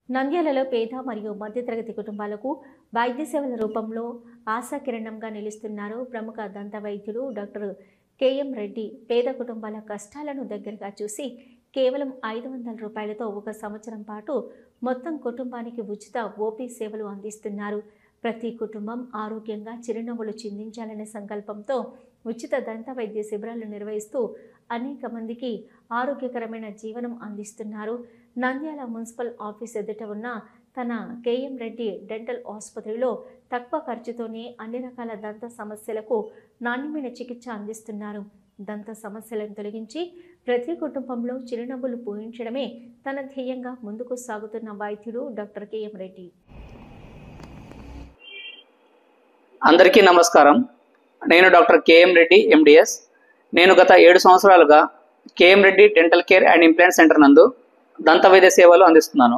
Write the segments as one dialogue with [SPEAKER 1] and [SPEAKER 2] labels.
[SPEAKER 1] నంద్యాలలో పేద మరియు మధ్యతరగతి కుటుంబాలకు వైద్య సేవల రూపంలో ఆశాకిరణంగా నిలుస్తున్నారు ప్రముఖ దంత వైద్యులు డాక్టర్ కేఎం రెడ్డి. పేద కుటుంబాల కష్టాలను దగ్గరగా చూసి కేవలం 500 రూపాయలతో ఒక సంవత్సరం పాటు మొత్తం కుటుంబానికి ఉచిత ఓపీ సేవలు అందిస్తున్నారు. ప్రతి కుటుంబం ఆరోగ్యంగా చిరునవ్వులు చిందించాలనే సంకల్పంతో ఉచిత దంత వైద్య శిబిరాలు నిర్వహిస్తూ అనేక మందికి ఆరోగ్యకరమైన జీవనం అందిస్తున్నారు. నంద్యాల మున్సిపల్ ఆఫీస్ ఎదుట ఉన్న తన కేఎం రెడ్డి డెంటల్ ఆసుపత్రిలో తక్కువ ఖర్చుతోనే అన్ని రకాల దంత సమస్యలకు నాణ్యమైన చికిత్స అందిస్తున్నారు. దంత సమస్యలను తొలగించి ప్రతి కుటుంబంలో చిరునవ్వులు పూయించడమే తన ధ్యేయంగా ముందుకు సాగుతున్న వైద్యుడు డాక్టర్ కేఎం రెడ్డి.
[SPEAKER 2] అందరికీ నమస్కారం. నేను డాక్టర్ కేఎం రెడ్డి ఎండిఎస్. నేను గత 7 సంవత్సరాలుగా K M Reddy dental care and implant centre నందు దంత వైద్య సేవలు అందిస్తున్నాను.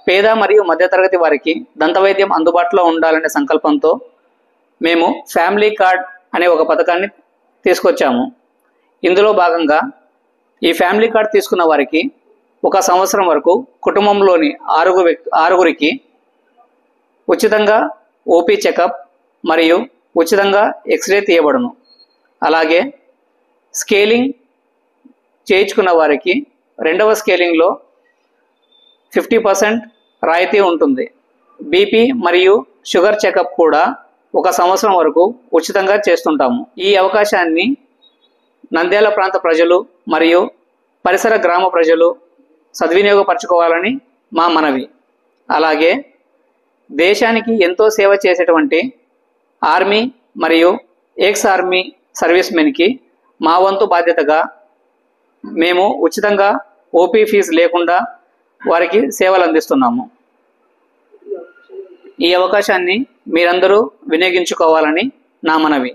[SPEAKER 2] పేద మరియు మధ్యతరగతి వారికి దంత వైద్యం అందుబాటులో ఉండాలనే సంకల్పంతో మేము ఫ్యామిలీ కార్డ్ అనే ఒక పథకాన్ని తీసుకొచ్చాము. ఇందులో భాగంగా ఈ ఫ్యామిలీ కార్డ్ తీసుకున్న వారికి ఒక సంవత్సరం వరకు కుటుంబంలోని ఆరుగురికి ఉచితంగా ఓపీ చెకప్ మరియు ఉచితంగా ఎక్స్రే తీయబడును. అలాగే స్కేలింగ్ చేయించుకున్న వారికి రెండవ స్కేలింగ్లో 50% రాయితీ ఉంటుంది. బీపీ మరియు షుగర్ చెకప్ కూడా ఒక సంవత్సరం వరకు ఉచితంగా చేస్తుంటాము. ఈ అవకాశాన్ని నంద్యాల ప్రాంత ప్రజలు మరియు పరిసర గ్రామ ప్రజలు సద్వినియోగపరచుకోవాలని మా మనవి. అలాగే దేశానికి ఎంతో సేవ చేసేటువంటి ఆర్మీ మరియు ఎక్స్ ఆర్మీ సర్వీస్ మెన్కి మా వంతు బాధ్యతగా మేము ఉచితంగా ఓపీ ఫీజు లేకుండా వారికి సేవలు అందిస్తున్నాము. ఈ అవకాశాన్ని మీరందరూ వినియోగించుకోవాలని నా మనవి.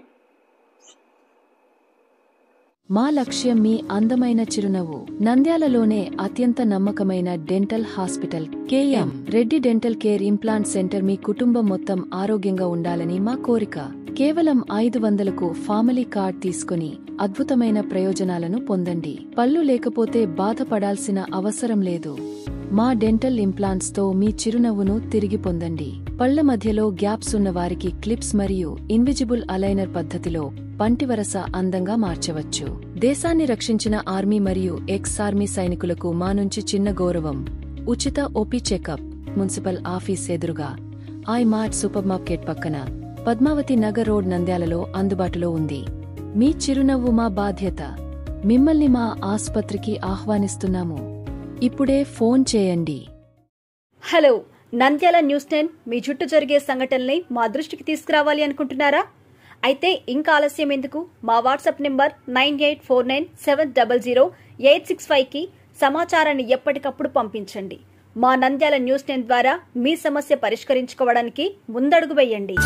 [SPEAKER 3] మా లక్ష్యం మీ అందమైన చిరునవ్వు. నంద్యాలలోనే అత్యంత నమ్మకమైన dental hospital KM Reddy dental care implant centre మీ కుటుంబం మొత్తం ఆరోగ్యంగా ఉండాలని మా కోరిక. కేవలం 500కు ఫ్యామిలీ కార్డ్ తీసుకుని అద్భుతమైన ప్రయోజనాలను పొందండి. పళ్ళు లేకపోతే బాధపడాల్సిన అవసరం లేదు. మా డెంటల్ ఇంప్లాంట్స్ తో మీ చిరునవ్వును తిరిగి పొందండి. పళ్ల మధ్యలో గ్యాప్స్ ఉన్న వారికి క్లిప్స్ మరియు ఇన్విజిబుల్ అలైనర్ పద్ధతిలో పంటివరస అందంగా మార్చవచ్చు. దేశాన్ని రక్షించిన ఆర్మీ మరియు ఎక్స్ ఆర్మీ సైనికులకు మా నుంచి చిన్న గౌరవం. ఉచిత ఓపీ చెకప్ మున్సిపల్ ఆఫీస్ ఎదురుగా ఐ మార్ట్ సూపర్ మార్కెట్ పక్కన పద్మావతి నగర్ రోడ్ నంద్యాలలో అందుబాటులో ఉంది. మీ చిరునవ్వు మా బాధ్యత. మిమ్మల్ని మా ఆసుపత్రికి ఆహ్వానిస్తున్నాము. ఇప్పుడే ఫోన్ చేయండి.
[SPEAKER 4] హలో, నంద్యాల న్యూస్ 10 మీ చుట్టూ జరిగే సంఘటనల్ని మా దృష్టికి తీసుకురావాలి అనుకుంటున్నారా? అయితే ఇంకా ఆలస్యం ఎందుకు? మా వాట్సాప్ నెంబర్ 9849700865కి సమాచారాన్ని ఎప్పటికప్పుడు పంపించండి. మా నంద్యాల న్యూస్ 10 ద్వారా మీ సమస్య పరిష్కరించుకోవడానికి ముందడుగు వేయండి.